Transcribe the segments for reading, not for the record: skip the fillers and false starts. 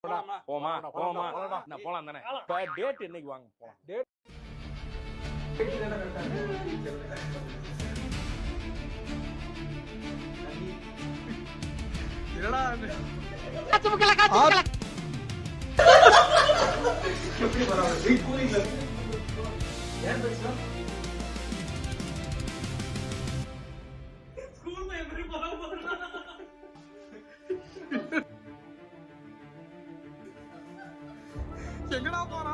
போமா போமா நான் போலாம் தானே. டேட் என்னைக்கு வாங்க போலாம். டேட் என்னடா எப்படி வராது வெயிட் கூலிங்ல ஏன் பேசலாம் ஸ்கூல்ல எப்படி போறா எங்கடா போறா?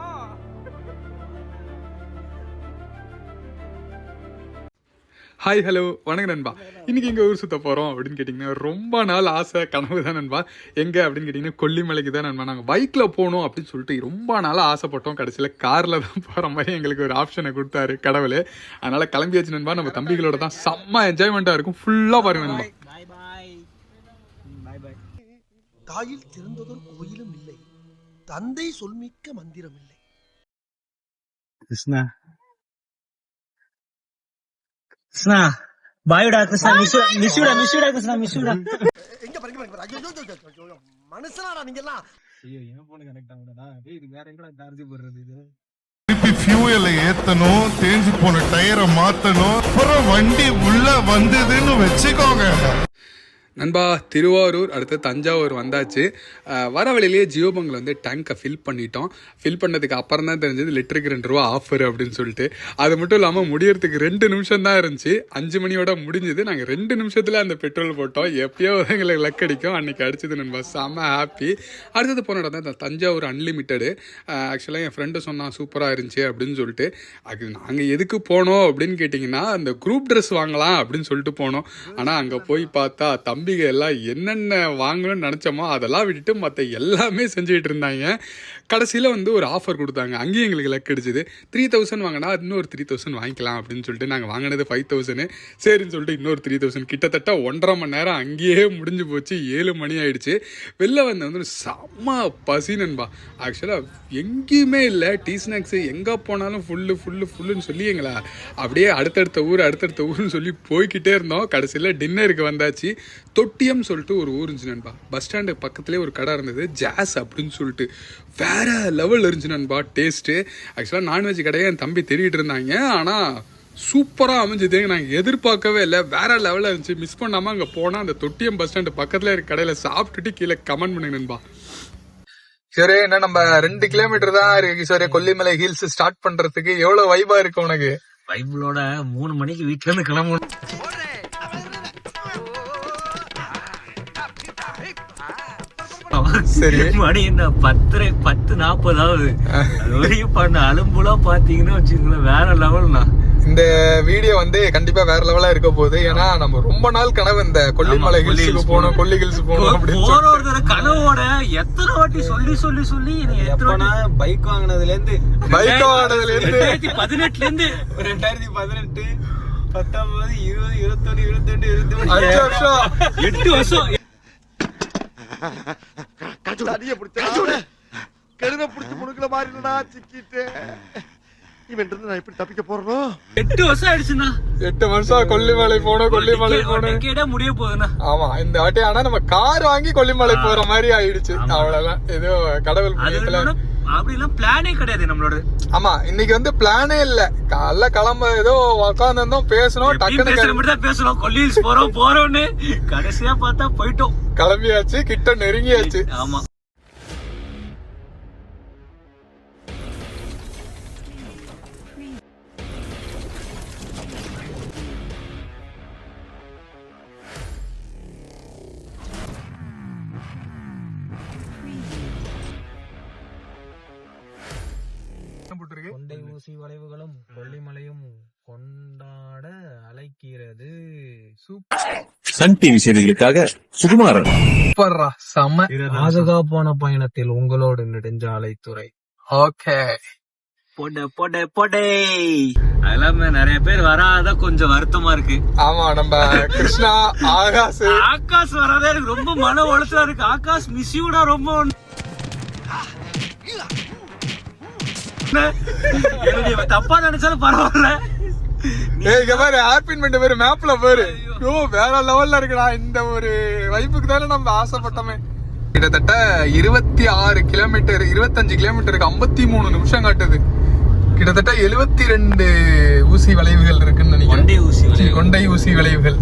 ஹாய் ஹலோ வணக்கம் நண்பா. இன்னைக்கு எங்க ஊர் சுத்த போறோம் அப்படின்னு கேட்டிங்கன்னா ரொம்ப நாள் ஆசை கனவு தான் நண்பா. எங்க அப்படின்னு கேட்டிங்கன்னா கொல்லிமலைக்கு தான் நண்பா. நாங்கள் பைக்கில் போகணும் அப்படின்னு சொல்லிட்டு ரொம்ப நாளாக ஆசைப்பட்டோம். கடைசியில் காரில் தான் போகிற மாதிரி எங்களுக்கு ஒரு ஆப்ஷனை கொடுத்தாரு கடவுளே. அதனால கிளம்பியாச்சு நண்பா. நம்ம தம்பிகளோட தான் செம்ம என்ஜாய்மெண்ட்டாக இருக்கும். ஃபுல்லாக பாருங்க நண்பா. தாயில் திறந்ததொரு கோயிலும் இல்லை, தந்தை சொல்மிக்க மந்திரம் இல்லை. கிருஷ்ணா கிருஷ்ணா பாயுடா கிருஷ்ணா மிஸ்யூடா கிருஷ்ணா மிஸ்யூடா எங்க படிக்க ஐயோ மனுஷனாடா நீங்க எல்லாம். ஐயோ என் போன் கனெக்ட் ஆகுதுடா. டேய் இது வேற எங்கடா சார்ஜ் போடுறது? இது திருப்பி ஃபியூயலை ஏத்தணும், தேஞ்சு போன டயரை மாத்தணும், அப்புறம் வண்டி உள்ள வந்ததுன்னு வச்சுக்கோங்க நண்பா. திருவாரூர் அடுத்து தஞ்சாவூர் வந்தாச்சு. வர வழியிலேயே ஜியோபங்கில் வந்து டேங்கை ஃபில் பண்ணிட்டோம். ஃபில் பண்ணதுக்கு அப்புறம் தான் தெரிஞ்சது லிட்டருக்கு 2 ரூபா ஆஃபர் அப்படின்னு சொல்லிட்டு. அது மட்டும் இல்லாமல் முடியறதுக்கு 2 நிமிஷம் தான் இருந்துச்சு. 5 மணியோட முடிஞ்சது. நாங்கள் 2 நிமிஷத்தில் அந்த பெட்ரோல் போட்டோம். எப்பயோ எங்களுக்கு லக் அடிக்கும். அன்றைக்கி அடிச்சது நண்பா. செம்ம ஹாப்பி. அடுத்தது போன இடம் தான் தஞ்சாவூர் அன்லிமிட்டடு. ஆக்சுவலாக என் ஃப்ரெண்டு சொன்னான் சூப்பராக இருந்துச்சு அப்படின்னு சொல்லிட்டு. அது நாங்கள் எதுக்கு போனோம் அப்படின்னு கேட்டிங்கன்னா அந்த குரூப் ட்ரெஸ் வாங்கலாம் அப்படின்னு சொல்லிட்டு போனோம். ஆனால் அங்கே போய் பார்த்தா தம்பிங்க எல்லாம் என்னென்ன வாங்கணும்னு நினச்சோமோ அதெல்லாம் விட்டுட்டு மற்ற எல்லாமே செஞ்சுக்கிட்டு இருந்தாங்க. கடைசியில் வந்து ஒரு ஆஃபர் கொடுத்தாங்க. அங்கேயும் எங்களுக்கு லக் அடிச்சுது. 3000 வாங்கினா இன்னொரு 3000 வாங்கிக்கலாம் அப்படின்னு சொல்லிட்டு நாங்கள் வாங்கினது 5000. சரின்னு சொல்லிட்டு இன்னொரு 3000. கிட்டத்தட்ட 1.5 மணி நேரம் அங்கேயே முடிஞ்சு போச்சு. 7 மணி ஆயிடுச்சு. வெளில வந்து செம்ம பசி நண்பா. ஆக்சுவலாக எங்கேயுமே இல்லை. டீ ஸ்நாக்ஸு எங்கே போனாலும் ஃபுல்லுன்னு சொல்லி எங்களா அப்படியே அடுத்தடுத்த ஊர்னு சொல்லி போய்கிட்டே இருந்தோம். கடைசியில் டின்னருக்கு வந்தாச்சு. தொட்டியம் சொல்லிட்டு ஒரு ஊர் இருந்துச்சு நண்பா. பஸ் ஸ்டாண்டு பக்கத்துலேயே ஒரு கடை இருந்தது, ஜாஸ் அப்படின்னு சொல்லிட்டு. வேற லெவல் இருந்துச்சு நண்பா டேஸ்ட்டு. ஆக்சுவலாக நான்வெஜ் கடையை என் தம்பி தேடிட்டு இருந்தாங்க. ஆனால் சூப்பராக அமைஞ்சது. நாங்கள் எதிர்பார்க்கவே இல்லை. வேற லெவலில் இருந்துச்சு. மிஸ் பண்ணாமல் அங்கே போனால் அந்த தொட்டியம் பஸ் ஸ்டாண்டு பக்கத்தில் இருக்க கடையில் சாப்பிட்டுட்டு கீழே கமெண்ட் பண்ணுங்க நண்பா. சரி, என்ன நம்ம 2 கிலோமீட்டர் தான் இருக்கு. சரி, கொல்லிமலை ஹில்ஸ் ஸ்டார்ட் பண்றதுக்கு எவ்வளவு வைபா இருக்கு உனக்கு? வைபிளோட 3 மணிக்கு வீட்டுல இருந்து கிளம்பணும். சரி, மணி என்ன 10:40 ஆகுது. பண்ண அலும்புலாம் பாத்தீங்கன்னா வச்சுக்கோங்களேன் வேற லெவல்னா. இந்த வீடியோ வந்து கண்டிப்பா வேற லெவலா இருக்க போகுது. ஏன்னா நம்ம ரொம்ப நாள் கனவு இந்த கொல்லிமலை ஹில்ஸுக்கு போகணும், கொல்லி ஹில்ஸ் போகணும் அப்படின்னு ஒரு கனவோட எத்தனை வாட்டி சொல்லி பைக் வாங்கினதுல இருந்து 2018 இருந்து 2018 19 20 21 22 5 வருஷம் 8 வருஷம் கழுத பிடிச்சி முழுக்கல மாறினா சிக்கிட்டு இவன் இருந்து நான் எப்படி தப்பிக்க போறனோ? 8 வருஷம் ஆயிடுச்சுண்ணா. 8 வருஷம் கொல்லிமலை போனோம். கேட முடிய போகுதுண்ணா. ஆமா, இந்த வாட்டி ஆனா நம்ம கார் வாங்கி கொல்லிமலை போற மாதிரி ஆயிடுச்சு. அவ்வளவுதான். ஏதோ கடவுள் புண்ணியத்துல அப்படிலாம் பிளானே கிடையாது நம்மளோட. ஆமா, இன்னைக்கு வந்து பிளானே இல்ல. காலைல கிளம்ப ஏதோ உட்காந்துருந்தோம், பேசணும், டக்குனு பேசணும் கொல்லிஸ் போறோம்னு. கடைசியா பார்த்தா போயிட்டோம், கிளம்பியாச்சு, கிட்ட நெருங்கியாச்சு. ஆமா. கொண்டை ஊசி வளைவுகளும் கொல்லிமலையும் கொண்டாட அழைக்கிறது. சன் டிவி செய்திகளுக்காக சுகுமாரன். சூப்பர்ரா, செம்ம. பாதுகாப்பான பயணத்தில் உங்களோடு நெடுஞ்சாலைத்துறை. ஓகே, போட்டே அதெல்லாம் நிறைய பேர் வராத கொஞ்சம் வருத்தமா இருக்கு. ஆமா, நம்ம கிருஷ்ணா ஆகாஷ் வராதே எனக்கு ரொம்ப மன உளைச்சலா இருக்கு. ஆகாஷ் மிஸ்யூடா ரொம்ப தப்பா நினைச்சாலும் பரவாயில்ல. மேப்ல பாரு, வேற லெவல்ல இருக்குடா. இந்த ஒரு வைப்புக்கு தானே நம்ம ஆசைப்பட்டோமே. கிட்டத்தட்ட 26 கிலோமீட்டர் 25 கிலோமீட்டருக்கு 53 நிமிஷம் காட்டுது. கிட்டத்தட்ட 72 ஊசி வளைவுகள் இருக்குன்னு நினைக்கிறேன். கொண்டை ஊசி வளைவுகள்.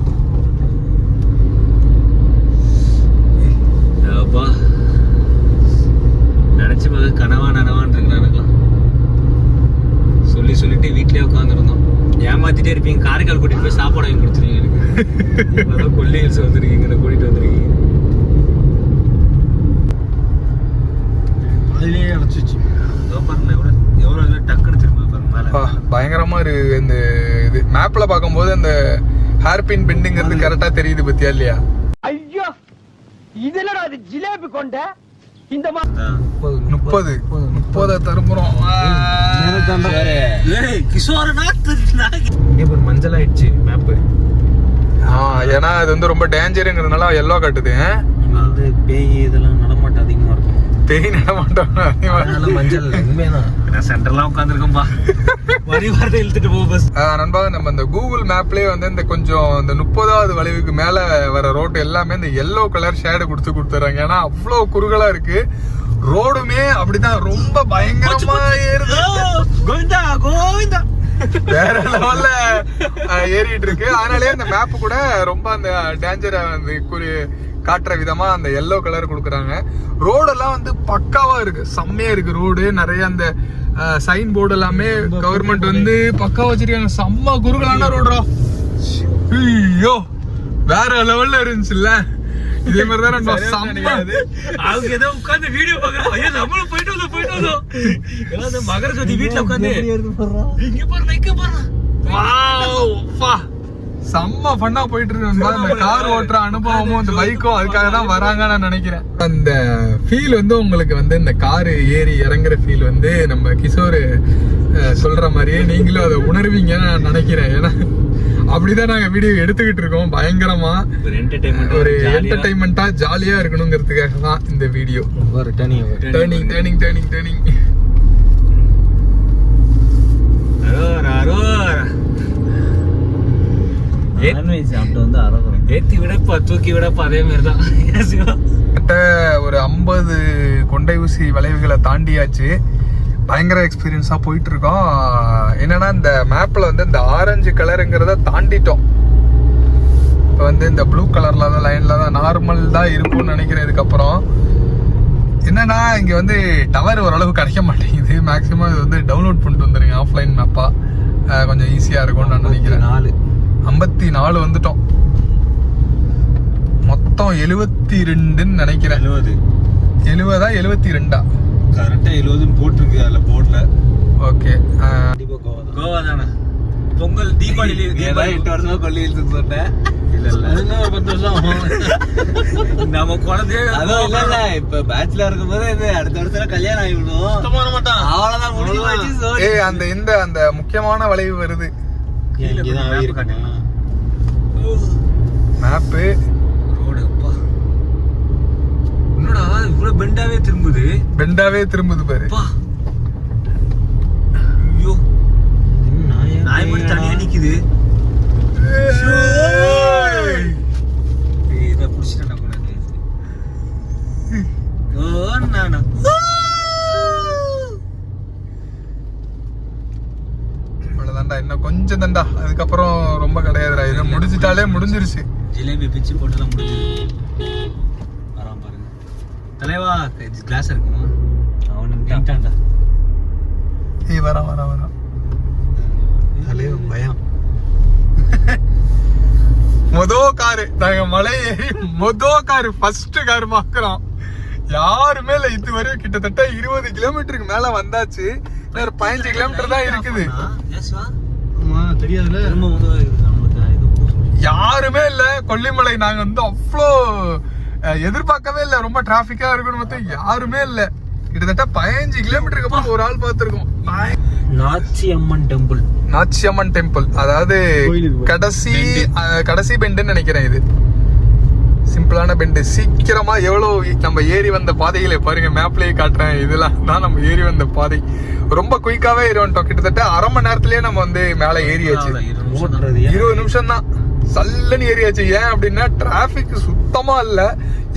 நினைச்சு கனவா நனவான் இருக்கிறானுங்களா சொல்லிட்டு வீட்லயே உட்காந்துருந்தோம். ஏமாத்திட்டே இருப்பீங்க, காரைக்கால் கூட்டிட்டு போய் சாப்பாடு வாங்கி கொடுத்துருவீங்க. எனக்கு கொல்லி ஹில்ஸ் வந்துருக்கீங்க, கூட்டிட்டு வந்திருக்கீங்க. அதுலயே அடைச்சிச்சு. எவ்வளவு டக்குன்னு திரும்ப பயங்கரமா இருக்கு. இந்த இது மேப்ல பாக்கும்போது அந்த ஹேர்பின் பெண்டுங்கிறது கரெக்டா தெரியுது பத்தியா இல்லையா? ஐயோ இதெல்லாம் அது ஜிலேபி கொண்ட இந்த 30 தரும்புறோம். மஞ்சள் ஆயிடுச்சு மேப்பு. ஏன்னா அது வந்து ரொம்ப டேஞ்சருங்கிறதுனால எல்லோ காட்டுது. வந்து பேய் இதெல்லாம் நடமாட்டம் அதிகமா இருக்கும். பேய் நடமாட்டம் மஞ்சள் உண்மைதான். சென்டர்லாம் உட்காந்துருக்கோம்பா. வரி வாரத்தை இழுத்துட்டு போ பஸ். நண்பா, நம்ம இந்த கூகுள் மேப்லயே வந்து இந்த கொஞ்சம் இந்த 30வது வளைவுக்கு மேல வர ரோடு எல்லாமே இந்த எல்லோ கலர் ஷேடு கொடுத்துறாங்க. ஏன்னா அவ்வளவு குறுகலா இருக்கு. ரோடுமே அப்படிதான் ரொம்ப பயங்கரமா ஏறுது. கோவிந்தா கோவிந்தா வேற லெவல்ல ஏறிட்டு இருக்கு. அதனாலே அந்த மேப் கூட ரொம்ப அந்த டேஞ்சரை வந்து காட்டுற விதமா அந்த எல்லோ கலர் கொடுக்குறாங்க. ரோடெல்லாம் வந்து பக்காவா இருக்கு, செம்மையா இருக்கு ரோடு. நிறைய அந்த சைன் போர்டு எல்லாமே கவர்மெண்ட் வந்து பக்காவா வச்சிருக்காங்க. செம்ம குறுகலான ரோடுரா. ஐயோ வேற லெவல்ல இருந்துச்சுல்ல. இதே மாதிரிதான் அவங்க ஏதோ உட்காந்து வீடியோ பாக்குறாங்க. நம்மளும் போயிட்டு வந்தோம். மகர ஜோதி வீட்டுல உட்காந்து இங்க பாருங்க செம்ம ஃபன்னா போயிட்டு இருக்கு. அந்த கார் ஓட்டுற அனுபவமும் இந்த பைக்கும் அதுக்காக தான் வராங்கன்னு நான் நினைக்கிறேன். அந்த ஃபீல் வந்து உங்களுக்கு வந்து இந்த காரு ஏறி இறங்குற ஃபீல் வந்து நம்ம கிஷோர் சொல்ற மாதிரியே நீங்களும் அதை உணர்வீங்கன்னு நான் நினைக்கிறேன். ஏன்னா அப்படிதான் நாங்க வீடியோ எடுத்துக்கிட்டு இருக்கோம். பயங்கரமா ஒரு என்டர்டைன்மெண்டா ஜாலியா இருக்கணுங்கிறதுக்காக தான் இந்த வீடியோ. டேர்னிங் ஏத்தி விடப்பா தூக்கி விடப்பா அதே மாதிரிதான். ஒரு 50 கொண்டை ஊசி வளைவுகளை தாண்டியாச்சு. பயங்கர எக்ஸ்பீரியன்ஸா போயிட்டு இருக்கோம். என்னன்னா இந்த மேப்ல வந்து இந்த ஆரஞ்சு கலருங்கிறத தாண்டிட்டோம். இப்போ வந்து இந்த ப்ளூ கலர்ல தான் லைன்ல தான் நார்மல் தான் இருக்கும்னு நினைக்கிறேன். இதுக்கப்புறம் என்னன்னா இங்க வந்து டவர் ஓரளவு கிடைக்க மாட்டேங்குது. மேக்சிமம் இது வந்து டவுன்லோட் பண்ணிட்டு வந்துருங்க ஆஃப்லைன் மேப்பா, கொஞ்சம் ஈஸியா இருக்கும்னு நான் நினைக்கிறேன். 54 வந்துட்டோம். மொத்தம் 72ன்னு நினைக்கிறேன். 70 72 கரெக்டா 70 போட்டுருக்கு அதுல போர்ட்ல. ஓகே கோவா தானே. பொங்கல் தீபாவளி 8 வருஷமா கொல்லி இழுத்து சொன்னேன். இல்ல 10 வருஷம் நம்ம குழந்தை இல்ல இப்ப பேச்சுலர் இருக்கும்போது அடுத்த வருஷம் கல்யாணம் ஆகிவிடும். அவ்வளவுதான் முடிஞ்சு. அந்த அந்த முக்கியமான வளைவு வருது. மேப்பு இவ்வளவு பெண்டாவே திரும்புது பாரு. ஐயோ நாய் மட்டும் தனியா நிக்குது. இத புடிச்சிட்டா கூட அவ்வளவுதான்டா, இன்னும் கொஞ்சம் தான்டா. அதுக்கப்புறம் ரொம்ப கிடையாதுடா. இதை முடிச்சிட்டாலே முடிஞ்சிருச்சு. ஜிலேபி பிச்சு போட்டுலாம் முடிஞ்சிருச்சு. வரான் பாருங்க தலைவா. கிளாஸ் இருக்குமா? அவனுக்கு வரான் தலைவா. பயம். காரு நாங்க மலை ஏறி காரு ஃபர்ஸ்ட் கார் பாக்குறோம். யாருமே இல்ல. இதுவரையும் கிட்டத்தட்ட 20 கிலோமீட்டருக்கு மேல வந்தாச்சு. 15 கிலோமீட்டர் தான் இருக்குது. யாருமே இல்ல. கொல்லிமலை நாங்க வந்து அவ்வளோ எதிர்பார்க்கவே இல்ல. ரொம்ப டிராபிக்கா இருக்குன்னு பார்த்தா யாருமே இல்ல. கிட்டத்தட்ட 15 கிலோமீட்டருக்கு அப்புறம் ஒரு ஆள் பார்த்திருக்கோம். நாச்சியம்மன் டெம்பிள், அதாவது கடைசி பெண்டுன்னு நினைக்கிறேன். இது சிம்பிளான பெண்டு. சீக்கிரமா எவ்வளவு நம்ம ஏறி வந்த பாதைகளை பாருங்க. மேப்லயே காட்டுறேன். இதெல்லாம் தான் நம்ம ஏறி வந்த பாதை. ரொம்ப குயிக்காவே ஏறி வந்துட்டோம். கிட்டத்தட்ட அரை மணி நேரத்திலேயே நம்ம வந்து மேல ஏறியாச்சு. 20 நிமிஷம் தான். சல்லுன்னு ஏறியாச்சு. ஏன் அப்படின்னா டிராபிக் சுத்தமா இல்ல,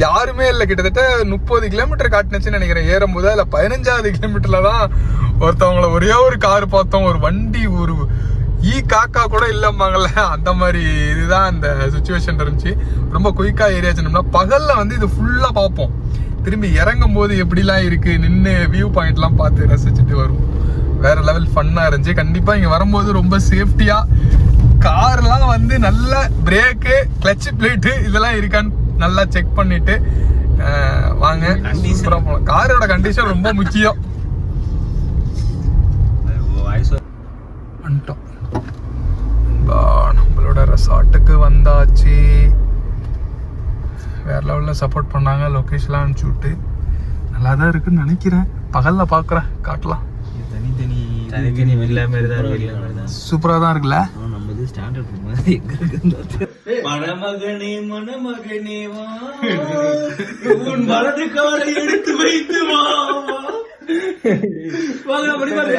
யாருமே இல்ல. கிட்டத்தட்ட 30 கிலோமீட்டர் காட்டுனுச்சுன்னு நினைக்கிறேன் ஏறும் போது. இல்ல 15வது கிலோமீட்டர்ல தான் ஒருத்தவங்கள ஒரே ஒரு கார் பார்த்தோம். ஒரு வண்டி, ஒரு காக்கா கூட இல்லம்பாங்கல்ல, அந்த மாதிரி இதுதான் அந்த சுச்சுவேஷன் இருந்துச்சு. ரொம்ப குயிக்கா ஏரியாச்சுன்னா பகல்ல வந்து இது ஃபுல்லா பார்ப்போம். திரும்பி இறங்கும் போது எப்படிலாம் இருக்கு நின்று வியூ பாயிண்ட்லாம் பார்த்து ரசிச்சுட்டு வரும். வேற லெவல் ஃபன்னா இருந்துச்சு. கண்டிப்பா இங்க வரும்போது ரொம்ப சேஃப்டியா கார்லாம் வந்து நல்ல பிரேக்கு, கிளட்ச் பிளேட்டு இதெல்லாம் இருக்கான்னு நல்லா செக் பண்ணிட்டு வாங்க. சூப்பரா போகலாம். காரோட கண்டிஷன் ரொம்ப முக்கியம். வந்துட்டோம், நம்மளோட ரெசார்ட்டுக்கு வந்தாச்சு. வேற லெவல்ல சப்போர்ட் பண்ணாங்க. லொகேஷன்லாம் அனுப்பிச்சு விட்டு நல்லா தான் இருக்குன்னு நினைக்கிறேன். பகல்ல பாக்குறேன், காட்டலாம். தனித்தனி வெளில மாதிரி தான் இருக்கு. சூப்பரா தான் இருக்குல்ல. நம்ம ஸ்டாண்டர்ட் மாதிரி எங்க இருக்கு. மணமகனே மணமகனே வா, உன் வலது காலை எடுத்து வைத்து வா. வாங்க அப்படி பாரு.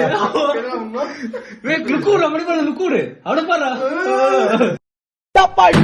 லுக்கூர் அப்படி பாரு, லுக்கூர் அவட பாரு.